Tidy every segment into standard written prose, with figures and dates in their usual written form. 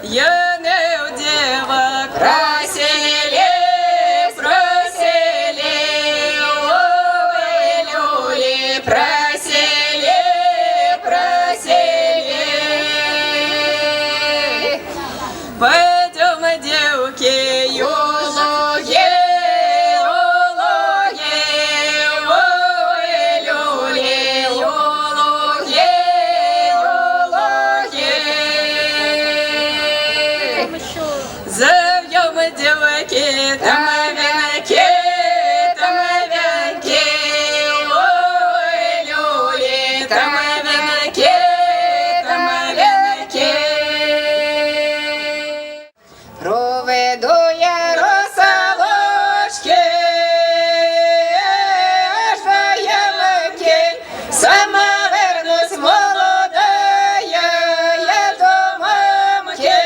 пьяных девок просили, просили, ой, люли, просили, просили. Пойдем, девки, юлуги, юлуги, ой, люли, юлуги, юлуги. Завьем, девки, там венки, ой, люли, там венки, там венки. Проведу я русалочки аж до ямки, сама вернусь молодая я до мамки.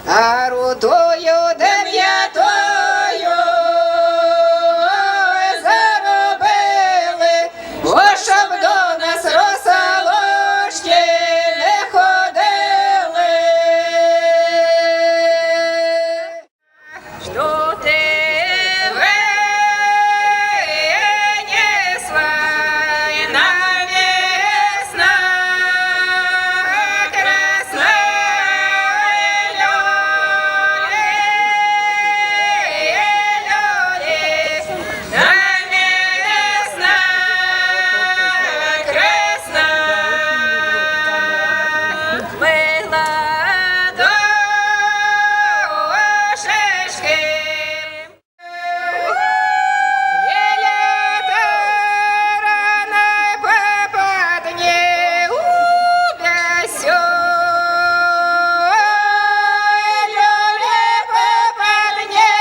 А рудою дев'ятою заробили, бо щоб до нас русалочки не ходили. Что ты вынесла на весна красная люли, на весна красная была душечки. Еле-то рано попадне убясю, люле попадне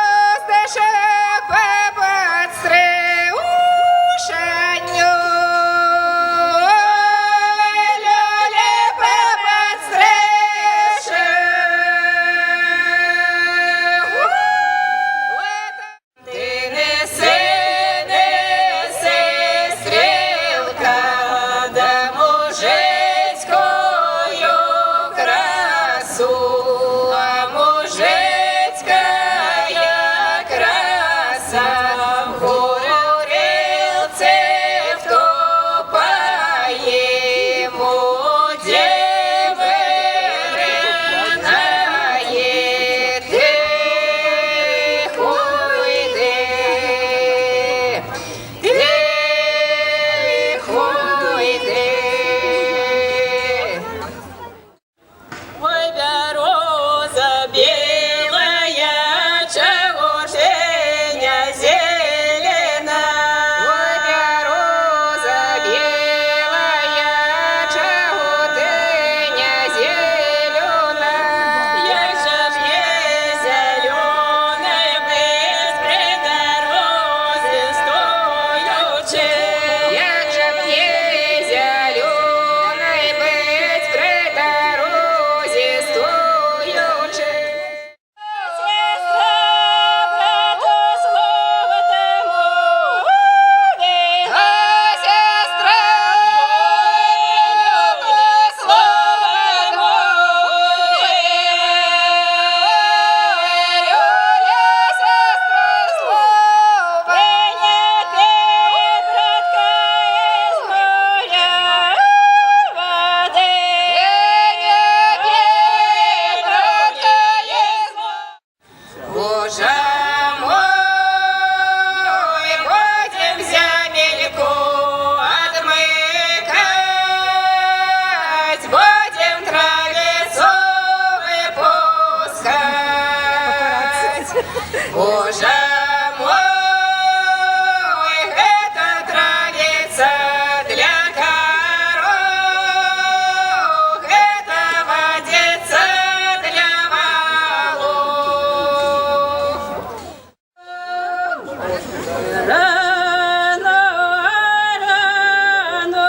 гнездышек поподструшаню, люле поподстрешу. Ти неси, неси, стрілка, да мужицькою красу, а мужицькая краса в горілці втопає, му діви ринає. Тихо йди, тихо йди. Ой, береза белая, чего же не зелена? Ой, береза белая, чего ты не зелена? Як же ж не зеленой быть при дорозе стоячи? Як же б не зеленой быть при дорозе стоячи? Сестра, брату слово тому вірить. А сестра, люблю слово тому вірить. Люля, сестра, слово. Прийняти, братка, із моря води. Прийняти, братка, із моря. Боже мой, будем земельку отмыкать, будем травицу выпускать. Боже мой, это травица для коров, это водица для валов. Рано, рано,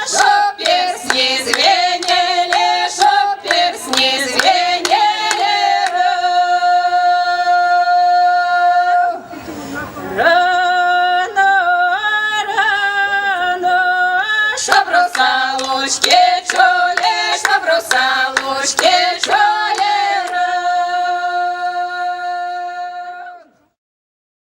чтоб персни звенели, чтоб персни звенели. русалочки, чули, чтоб русалочки, чули.